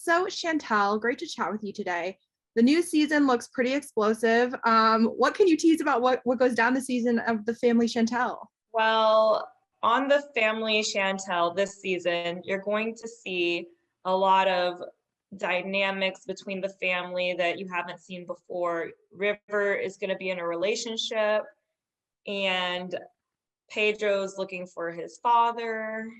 So Chantel, great to chat with you today. The new season looks pretty explosive. What can you tease about what goes down the season of the Family Chantel? Well, on the Family Chantel this season, you're going to see a lot of dynamics between the family that you haven't seen before. River is going to be in a relationship, and Pedro's looking for his father,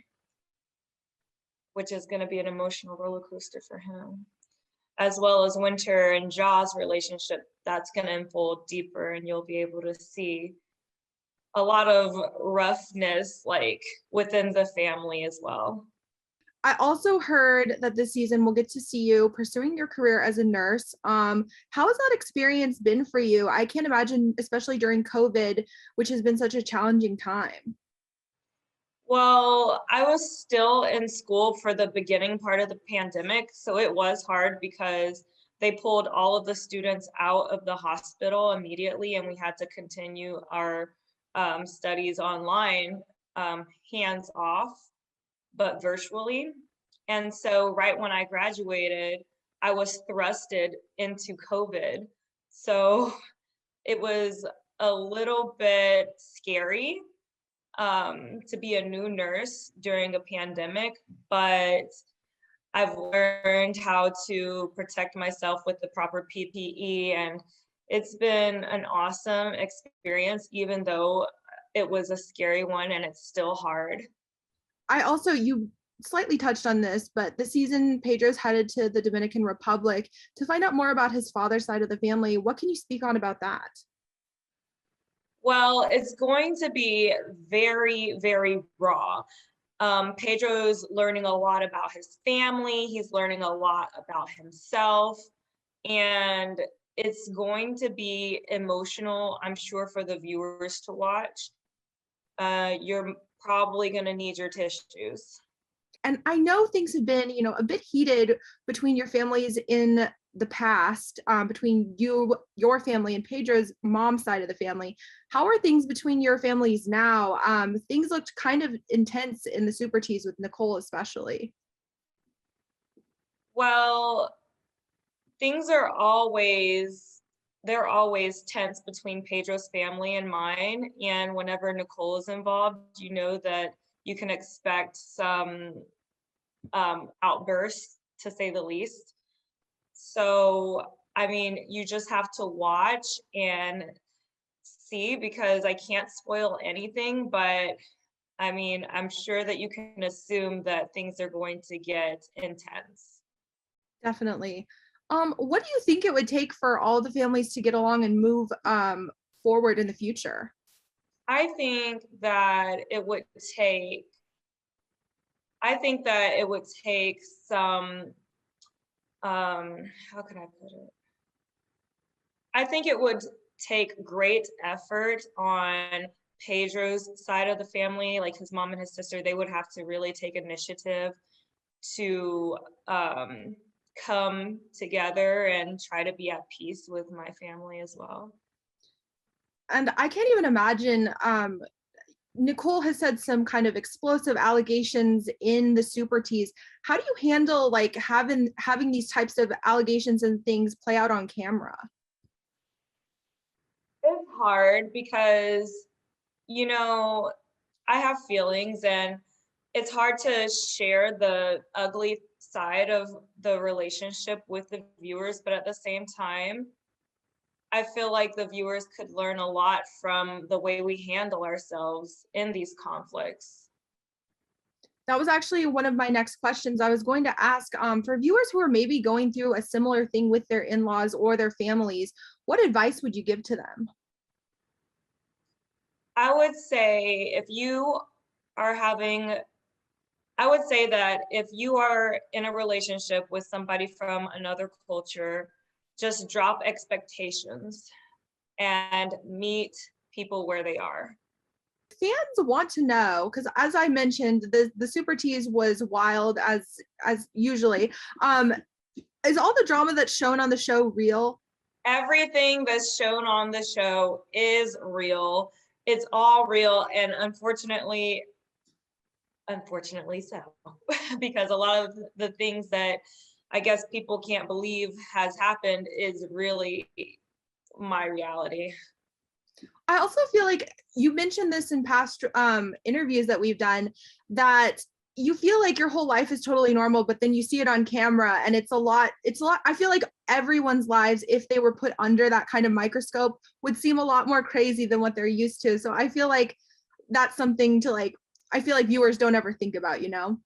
which is going to be an emotional roller coaster for him, as well as Winter and Jaw's relationship. That's going to unfold deeper, and you'll be able to see a lot of roughness like within the family as well. I also heard that this season we'll get to see you pursuing your career as a nurse. How has that experience been for you? I can't imagine, especially during COVID, which has been such a challenging time. Well, I was still in school for the beginning part of the pandemic, so it was hard because they pulled all of the students out of the hospital immediately, and we had to continue our studies online, hands off, but virtually. And so right when I graduated, I was thrusted into COVID. So it was a little bit scary to be a new nurse during a pandemic, but I've learned how to protect myself with the proper PPE, and it's been an awesome experience, even though it was a scary one and it's still hard. You slightly touched on this, but this season Pedro's headed to the Dominican Republic to find out more about his father's side of the family. What can you speak on about that? Well, it's going to be very, very raw. Pedro's learning a lot about his family. He's learning a lot about himself. And it's going to be emotional, I'm sure, for the viewers to watch. You're probably going to need your tissues. And I know things have been, a bit heated between your families in the past, between your family and Pedro's mom's side of the family. How are things between your families now? Things looked kind of intense in the Super Teas with Nicole, especially. Well, things are they're always tense between Pedro's family and mine. And whenever Nicole is involved, you know that you can expect some outbursts, to say the least. So, I mean, you just have to watch and see, because I can't spoil anything, but I mean, I'm sure that you can assume that things are going to get intense. Definitely. What do you think it would take for all the families to get along and move forward in the future? I think that it would take I think that it would take some how can I put it? I think it would take great effort on Pedro's side of the family, like his mom and his sister. They would have to really take initiative to come together and try to be at peace with my family as well. And I can't even imagine. Nicole has said some kind of explosive allegations in the Super Teas. How do you handle like having these types of allegations and things play out on camera? It's hard because, you know, I have feelings, and it's hard to share the ugly side of the relationship with the viewers, but at the same time, I feel like the viewers could learn a lot from the way we handle ourselves in these conflicts. That was actually one of my next questions. I was going to ask, for viewers who are maybe going through a similar thing with their in-laws or their families, what advice would you give to them? I would say if you are having, I would say that if you are in a relationship with somebody from another culture, just drop expectations and meet people where they are. Fans want to know, because as I mentioned, the Super Teas was wild as usually. Is all the drama that's shown on the show real? Everything that's shown on the show is real. It's all real, and unfortunately so, because a lot of the things that I guess people can't believe has happened is really my reality. I also feel like you mentioned this in past interviews that we've done, that you feel like your whole life is totally normal, but then you see it on camera and it's a lot. I feel like everyone's lives, if they were put under that kind of microscope, would seem a lot more crazy than what they're used to. So I feel like that's something to like, I feel like viewers don't ever think about, you know?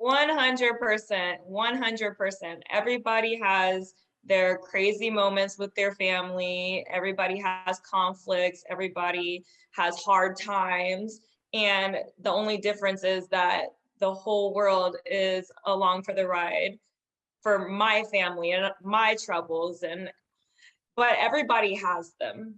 100%, 100%. Everybody has their crazy moments with their family. Everybody has conflicts. Everybody has hard times. And the only difference is that the whole world is along for the ride for my family and my troubles. But everybody has them.